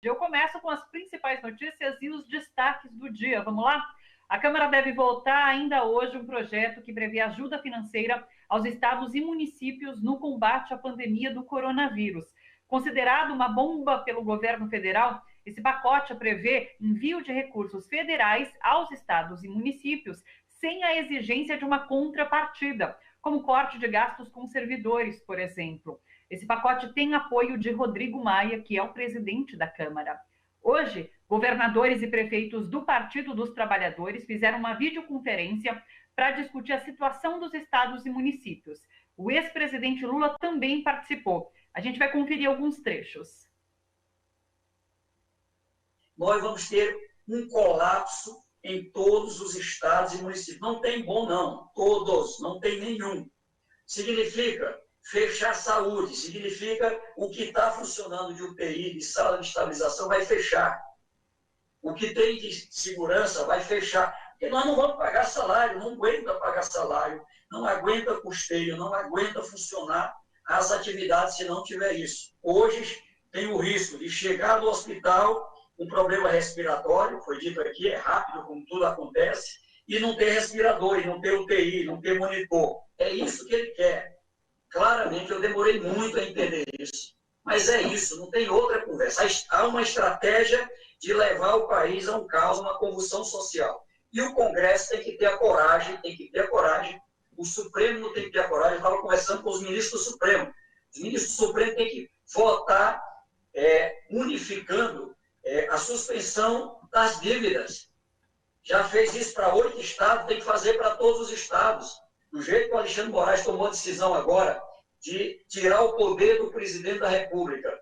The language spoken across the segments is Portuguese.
Eu começo com as principais notícias e os destaques do dia. Vamos lá? A Câmara deve votar ainda hoje um projeto que prevê ajuda financeira aos estados e municípios no combate à pandemia do coronavírus. Considerado uma bomba pelo governo federal, esse pacote prevê envio de recursos federais aos estados e municípios sem a exigência de uma contrapartida, como corte de gastos com servidores, por exemplo. Esse pacote tem apoio de Rodrigo Maia, que é o presidente da Câmara. Hoje, governadores e prefeitos do Partido dos Trabalhadores fizeram uma videoconferência para discutir a situação dos estados e municípios. O ex-presidente Lula também participou. A gente vai conferir alguns trechos. Nós vamos ter um colapso em todos os estados e municípios. Não tem bom, não. Todos, não tem nenhum. Significa fechar saúde, significa o que está funcionando de UTI, de sala de estabilização, vai fechar. O que tem de segurança vai fechar. Porque nós não vamos pagar salário, não aguenta pagar salário, não aguenta custeio, não aguenta funcionar as atividades se não tiver isso. Hoje tem o risco de chegar no hospital com problema respiratório, foi dito aqui, é rápido, como tudo acontece, e não ter respirador, e não ter UTI, não ter monitor. É isso que ele quer. Claramente, eu demorei muito a entender isso. Mas é isso, não tem outra conversa. Há uma estratégia de levar o país a um caos, uma convulsão social. E o Congresso tem que ter a coragem, o Supremo não tem que ter a coragem. Eu estava conversando com os ministros do Supremo. Os ministros do Supremo têm que votar unificando a suspensão das dívidas. Já fez isso para 8 estados, tem que fazer para todos os estados. Do jeito que o Alexandre Moraes tomou a decisão agora de tirar o poder do presidente da República,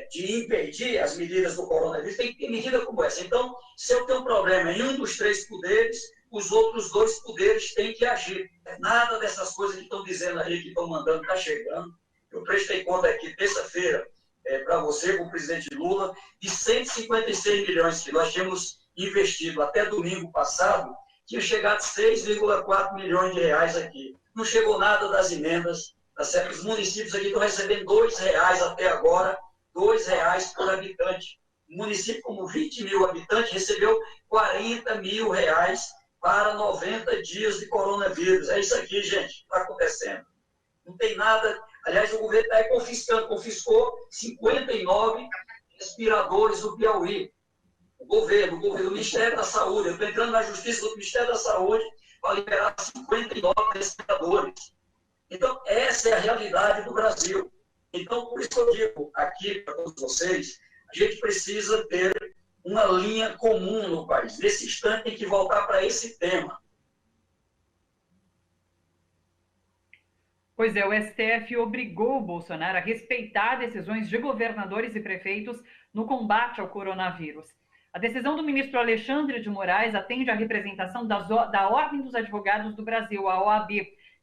de impedir as medidas do coronavírus, tem que ter medida como essa. Então, se eu tenho um problema em um dos 3 poderes, os outros 2 poderes têm que agir. Nada dessas coisas que estão dizendo aí, que estão mandando, está chegando. Eu prestei conta aqui, terça-feira, para você, com o presidente Lula, de 156 milhões que nós tínhamos investido até domingo passado, tinha chegado 6,4 milhões de reais aqui. Não chegou nada das emendas, tá certo? Os municípios aqui estão recebendo R$2 até agora, R$2 por habitante. Um município como 20 mil habitantes recebeu R$40 mil para 90 dias de coronavírus. É isso aqui, gente, que está acontecendo. Não tem nada. Aliás, o governo está confiscou 59 respiradores do Piauí. O governo, o Ministério da Saúde, eu estou entrando na justiça do Ministério da Saúde para liberar 59 respiradores. Então, essa é a realidade do Brasil. Então, por isso que eu digo aqui para todos vocês, a gente precisa ter uma linha comum no país. Nesse instante, tem que voltar para esse tema. Pois é, o STF obrigou o Bolsonaro a respeitar decisões de governadores e prefeitos no combate ao coronavírus. A decisão do ministro Alexandre de Moraes atende à representação da Ordem dos Advogados do Brasil, a OAB,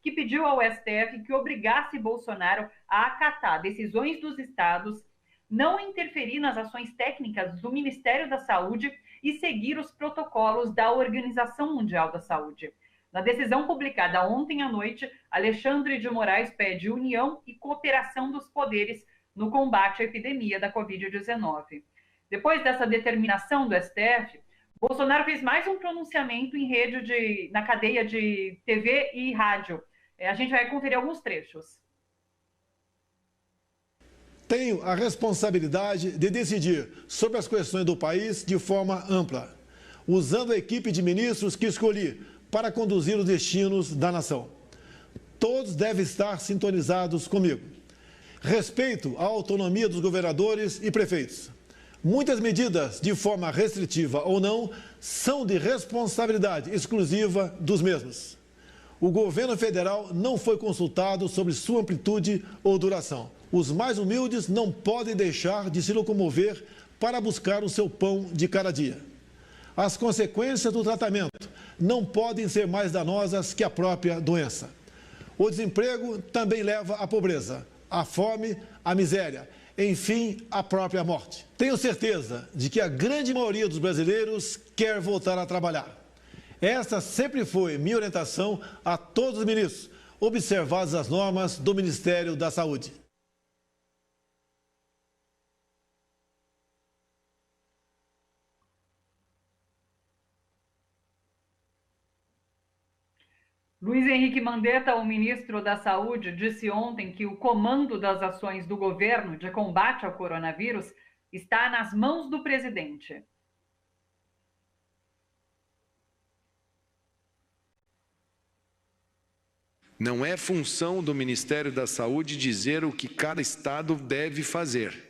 que pediu ao STF que obrigasse Bolsonaro a acatar decisões dos estados, não interferir nas ações técnicas do Ministério da Saúde e seguir os protocolos da Organização Mundial da Saúde. Na decisão publicada ontem à noite, Alexandre de Moraes pede união e cooperação dos poderes no combate à epidemia da Covid-19. Depois dessa determinação do STF, Bolsonaro fez mais um pronunciamento na cadeia de TV e rádio. A gente vai conferir alguns trechos. Tenho a responsabilidade de decidir sobre as questões do país de forma ampla, usando a equipe de ministros que escolhi para conduzir os destinos da nação. Todos devem estar sintonizados comigo. Respeito a autonomia dos governadores e prefeitos. Muitas medidas, de forma restritiva ou não, são de responsabilidade exclusiva dos mesmos. O governo federal não foi consultado sobre sua amplitude ou duração. Os mais humildes não podem deixar de se locomover para buscar o seu pão de cada dia. As consequências do tratamento não podem ser mais danosas que a própria doença. O desemprego também leva à pobreza, à fome, à miséria, enfim, à própria morte. Tenho certeza de que a grande maioria dos brasileiros quer voltar a trabalhar. Esta sempre foi minha orientação a todos os ministros, observadas as normas do Ministério da Saúde. Luiz Henrique Mandetta, o ministro da Saúde, disse ontem que o comando das ações do governo de combate ao coronavírus está nas mãos do presidente. Não é função do Ministério da Saúde dizer o que cada estado deve fazer.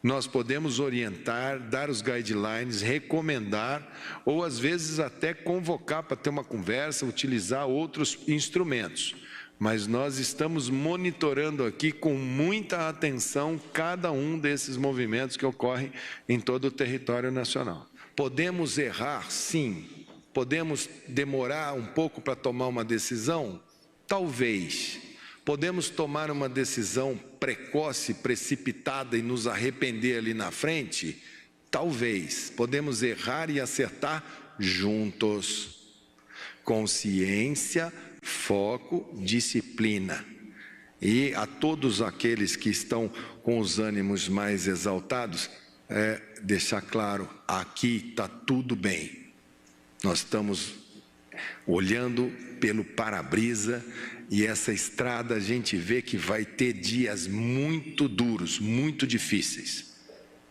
Nós podemos orientar, dar os guidelines, recomendar ou às vezes até convocar para ter uma conversa, utilizar outros instrumentos. Mas nós estamos monitorando aqui com muita atenção cada um desses movimentos que ocorrem em todo o território nacional. Podemos errar? Sim. Podemos demorar um pouco para tomar uma decisão? Talvez. Podemos tomar uma decisão precoce, precipitada e nos arrepender ali na frente? Talvez. Podemos errar e acertar juntos. Consciência, foco, disciplina. E a todos aqueles que estão com os ânimos mais exaltados, deixar claro, aqui está tudo bem. Nós estamos olhando pelo para-brisa e essa estrada a gente vê que vai ter dias muito duros, muito difíceis.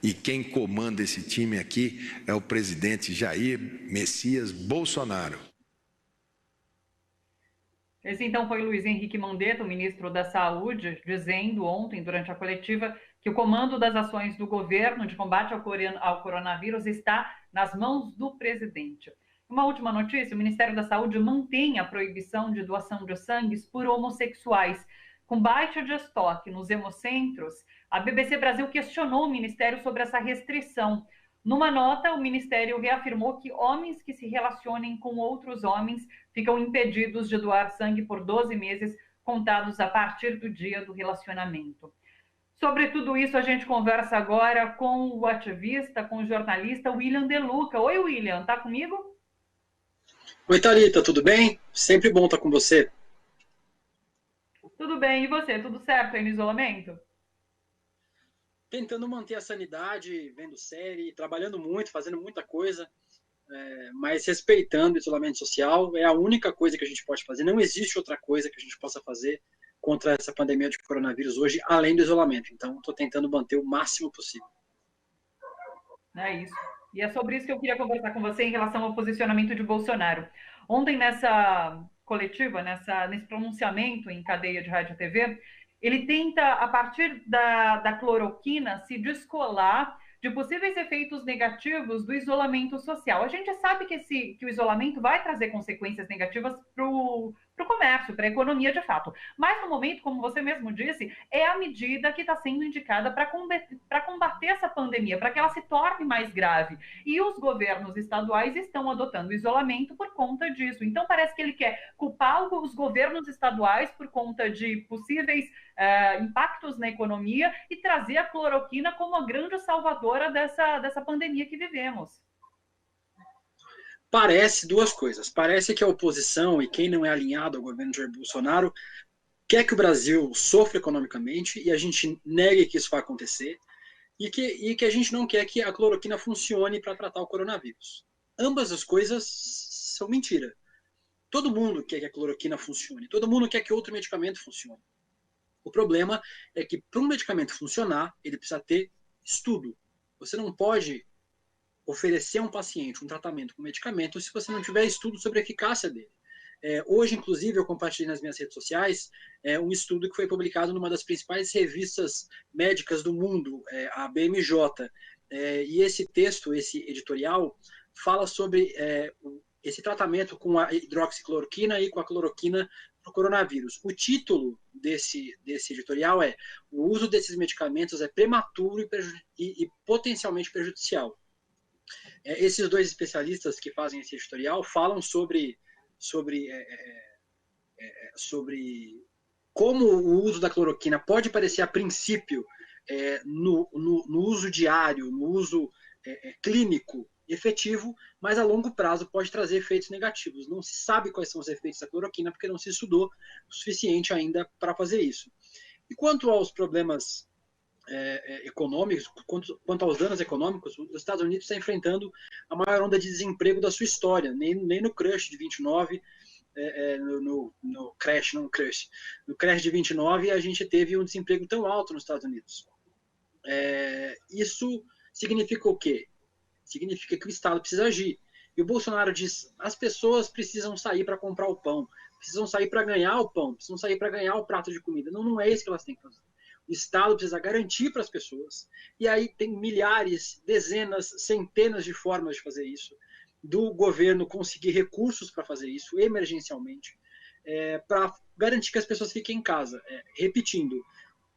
E quem comanda esse time aqui é o presidente Jair Messias Bolsonaro. Esse então foi Luiz Henrique Mandetta, o ministro da Saúde, dizendo ontem, durante a coletiva, que o comando das ações do governo de combate ao coronavírus está nas mãos do presidente. Uma última notícia: o Ministério da Saúde mantém a proibição de doação de sangue por homossexuais. Com baixa de estoque nos hemocentros, a BBC Brasil questionou o Ministério sobre essa restrição. Numa nota, o Ministério reafirmou que homens que se relacionem com outros homens ficam impedidos de doar sangue por 12 meses, contados a partir do dia do relacionamento. Sobre tudo isso, a gente conversa agora com o ativista, com o jornalista William De Luca. Oi, William, tá comigo? Oi, Thalita, tudo bem? Sempre bom estar com você. Tudo bem, e você? Tudo certo aí no isolamento? Tentando manter a sanidade, vendo série, trabalhando muito, fazendo muita coisa, mas respeitando o isolamento social. É a única coisa que a gente pode fazer. Não existe outra coisa que a gente possa fazer contra essa pandemia de coronavírus hoje, além do isolamento. Então, estou tentando manter o máximo possível. É isso. E é sobre isso que eu queria conversar com você em relação ao posicionamento de Bolsonaro. Ontem, nessa coletiva, nesse pronunciamento em cadeia de rádio e TV, ele tenta, a partir da cloroquina, se descolar de possíveis efeitos negativos do isolamento social. A gente sabe que o isolamento vai trazer consequências negativas para o comércio, para a economia de fato. Mas, no momento, como você mesmo disse, é a medida que está sendo indicada para combater essa pandemia, para que ela se torne mais grave. E os governos estaduais estão adotando o isolamento por conta disso. Então, parece que ele quer culpar os governos estaduais por conta de possíveis impactos na economia e trazer a cloroquina como a grande salvadora dessa pandemia que vivemos. Parece duas coisas. Parece que a oposição e quem não é alinhado ao governo de Jair Bolsonaro quer que o Brasil sofra economicamente e a gente negue que isso vai acontecer e que a gente não quer que a cloroquina funcione para tratar o coronavírus. Ambas as coisas são mentira. Todo mundo quer que a cloroquina funcione, todo mundo quer que outro medicamento funcione. O problema é que para um medicamento funcionar, ele precisa ter estudo. Você não pode oferecer a um paciente um tratamento com medicamento se você não tiver estudo sobre a eficácia dele. Hoje, inclusive, eu compartilhei nas minhas redes sociais um estudo que foi publicado numa das principais revistas médicas do mundo, a BMJ. E esse texto, esse editorial, fala sobre esse tratamento com a hidroxicloroquina e com a cloroquina para o coronavírus. O título desse editorial é: o uso desses medicamentos é prematuro e potencialmente prejudicial. Esses dois especialistas que fazem esse editorial falam sobre como o uso da cloroquina pode parecer, a princípio, no uso diário, no uso clínico efetivo, mas a longo prazo pode trazer efeitos negativos. Não se sabe quais são os efeitos da cloroquina, porque não se estudou o suficiente ainda para fazer isso. E quanto aos problemas econômicos, quanto aos danos econômicos, os Estados Unidos está enfrentando a maior onda de desemprego da sua história. Nem no crush de 29 no crash de 29, a gente teve um desemprego tão alto nos Estados Unidos. Isso significa o quê? Significa que o Estado precisa agir. E o Bolsonaro diz, as pessoas precisam sair para comprar o pão, precisam sair para ganhar o pão, precisam sair para ganhar o prato de comida. Não é isso que elas têm que fazer. O Estado precisa garantir para as pessoas. E aí tem milhares, dezenas, centenas de formas de fazer isso. Do governo conseguir recursos para fazer isso, emergencialmente, para garantir que as pessoas fiquem em casa. Repetindo,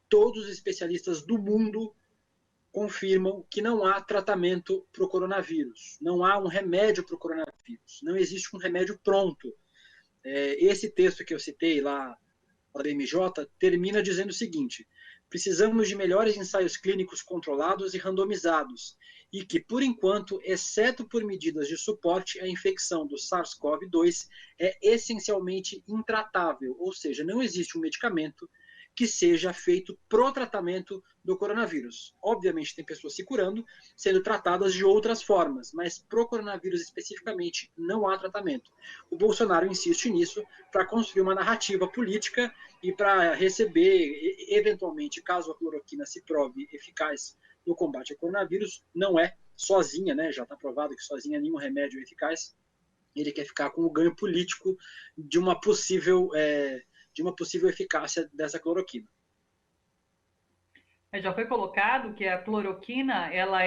todos os especialistas do mundo confirmam que não há tratamento para o coronavírus, não há um remédio para o coronavírus, não existe um remédio pronto. Esse texto que eu citei lá da BMJ termina dizendo o seguinte: precisamos de melhores ensaios clínicos controlados e randomizados, e que, por enquanto, exceto por medidas de suporte, a infecção do SARS-CoV-2 é essencialmente intratável, ou seja, não existe um medicamento que seja feito pro tratamento do coronavírus. Obviamente tem pessoas se curando, sendo tratadas de outras formas, mas pro coronavírus especificamente não há tratamento. O Bolsonaro insiste nisso para construir uma narrativa política e para receber, eventualmente, caso a cloroquina se prove eficaz no combate ao coronavírus, não é sozinha, né? Já está provado que sozinha nenhum remédio é eficaz. Ele quer ficar com o ganho político de uma possível eficácia dessa cloroquina. Já foi colocado que a cloroquina ela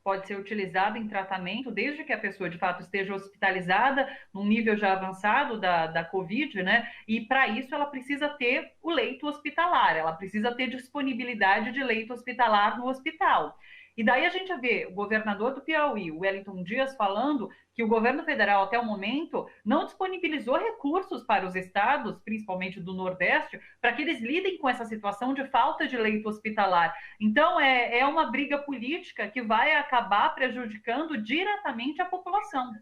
pode ser utilizada em tratamento desde que a pessoa de fato esteja hospitalizada num nível já avançado da Covid, né? E para isso ela precisa ter o leito hospitalar, ela precisa ter disponibilidade de leito hospitalar no hospital. E daí a gente vê o governador do Piauí, o Wellington Dias, falando que o governo federal, até o momento, não disponibilizou recursos para os estados, principalmente do Nordeste, para que eles lidem com essa situação de falta de leito hospitalar. Então, é uma briga política que vai acabar prejudicando diretamente a população.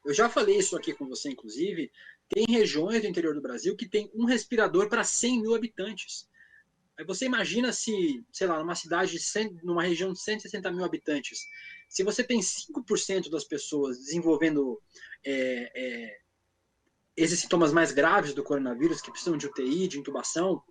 Eu já falei isso aqui com você, inclusive. Tem regiões do interior do Brasil que tem um respirador para 100 mil habitantes. Aí você imagina se, sei lá, numa região de 160 mil habitantes, se você tem 5% das pessoas desenvolvendo esses sintomas mais graves do coronavírus, que precisam de UTI, de intubação,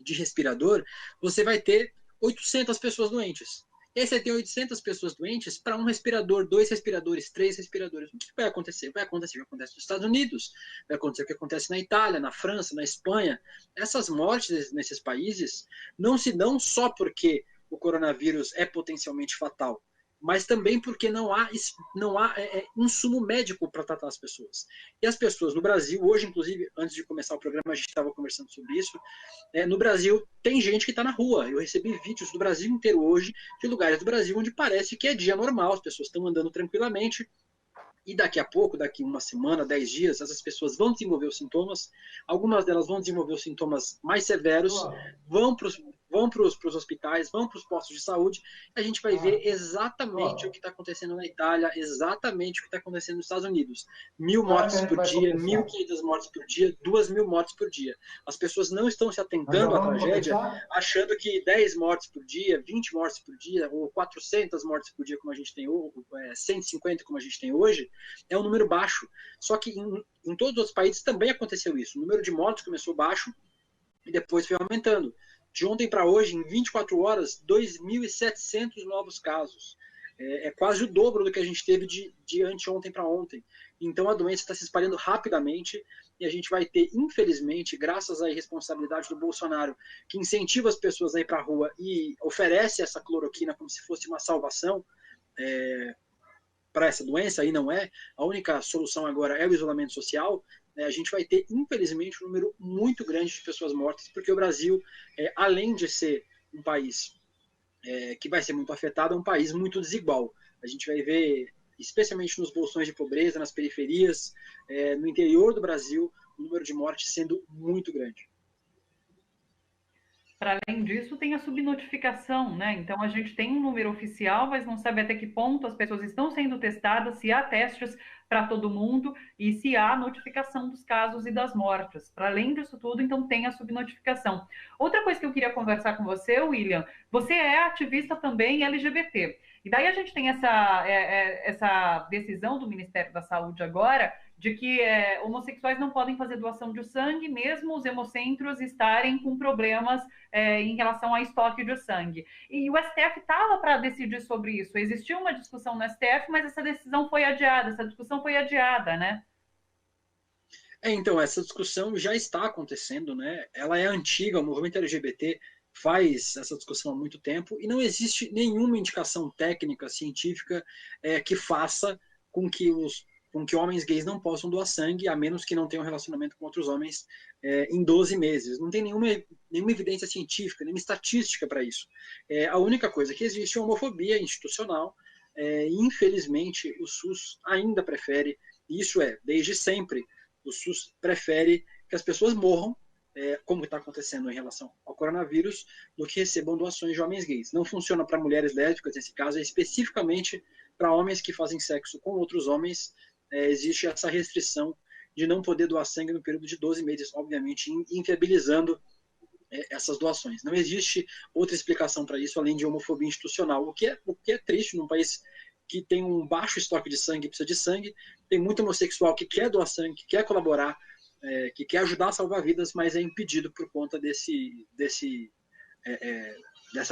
de respirador, você vai ter 800 pessoas doentes. E aí você tem 800 pessoas doentes para um respirador, 2 respiradores, 3 respiradores. O que vai acontecer? Vai acontecer o que acontece nos Estados Unidos, vai acontecer o que acontece na Itália, na França, na Espanha. Essas mortes nesses países não se dão só porque o coronavírus é potencialmente fatal, mas também porque não há insumo médico para tratar as pessoas. E as pessoas no Brasil, hoje, inclusive, antes de começar o programa, a gente estava conversando sobre isso, no Brasil tem gente que está na rua. Eu recebi vídeos do Brasil inteiro hoje, de lugares do Brasil onde parece que é dia normal, as pessoas estão andando tranquilamente, e daqui a pouco, daqui uma semana, 10 dias, essas pessoas vão desenvolver os sintomas, algumas delas vão desenvolver os sintomas mais severos, vão para os hospitais, vão para os postos de saúde, a gente vai ver exatamente o que está acontecendo na Itália, exatamente o que está acontecendo nos Estados Unidos. 1.000 mortes por dia, 1.500 mortes por dia, 2.000 mortes por dia. As pessoas não estão se atentando à tragédia, achando que 10 mortes por dia, 20 mortes por dia, ou 400 mortes por dia, como a gente tem hoje, 150 como a gente tem hoje, é um número baixo. Só que em todos os países também aconteceu isso. O número de mortes começou baixo e depois foi aumentando. De ontem para hoje, em 24 horas, 2.700 novos casos. É quase o dobro do que a gente teve de anteontem para ontem. Então a doença está se espalhando rapidamente e a gente vai ter, infelizmente, graças à irresponsabilidade do Bolsonaro, que incentiva as pessoas a ir para a rua e oferece essa cloroquina como se fosse uma salvação para essa doença, aí não é. A única solução agora é o isolamento social. A gente vai ter, infelizmente, um número muito grande de pessoas mortas, porque o Brasil, além de ser um país que vai ser muito afetado, é um país muito desigual. A gente vai ver, especialmente nos bolsões de pobreza, nas periferias, no interior do Brasil, o número de mortes sendo muito grande. Para além disso, tem a subnotificação, né? Então, a gente tem um número oficial, mas não sabe até que ponto as pessoas estão sendo testadas, se há testes para todo mundo e se há notificação dos casos e das mortes. Para além disso tudo, então, tem a subnotificação. Outra coisa que eu queria conversar com você, William, você é ativista também LGBT. E daí a gente tem essa decisão do Ministério da Saúde agora de que homossexuais não podem fazer doação de sangue, mesmo os hemocentros estarem com problemas em relação ao estoque de sangue. E o STF estava para decidir sobre isso. Existiu uma discussão no STF, mas essa decisão foi adiada, essa discussão foi adiada, né? Então, essa discussão já está acontecendo, né? Ela é antiga, o movimento LGBT faz essa discussão há muito tempo e não existe nenhuma indicação técnica, científica, que faça com que homens gays não possam doar sangue, a menos que não tenham relacionamento com outros homens em 12 meses. Não tem nenhuma evidência científica, nenhuma estatística para isso. A única coisa que existe é homofobia institucional, e infelizmente o SUS ainda prefere, isso desde sempre, o SUS prefere que as pessoas morram, como está acontecendo em relação ao coronavírus, do que recebam doações de homens gays. Não funciona para mulheres lésbicas, nesse caso, é especificamente para homens que fazem sexo com outros homens. Existe essa restrição de não poder doar sangue no período de 12 meses, obviamente inviabilizando essas doações. Não existe outra explicação para isso, além de homofobia institucional, o que é triste num país que tem um baixo estoque de sangue, precisa de sangue, tem muito homossexual que quer doar sangue, que quer colaborar, que quer ajudar a salvar vidas, mas é impedido por conta dessa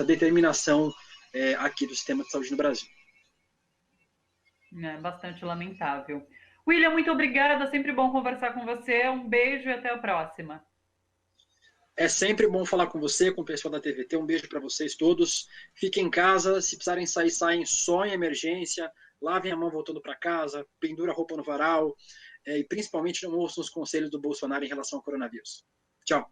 determinação aqui do sistema de saúde no Brasil. É bastante lamentável. William, muito obrigada, sempre bom conversar com você, um beijo e até a próxima. É sempre bom falar com você, com o pessoal da TVT. Um beijo para vocês todos. Fiquem em casa. Se precisarem sair, saem só em emergência. Lavem a mão voltando para casa. Pendura a roupa no varal. E principalmente não ouçam os conselhos do Bolsonaro em relação ao coronavírus. Tchau.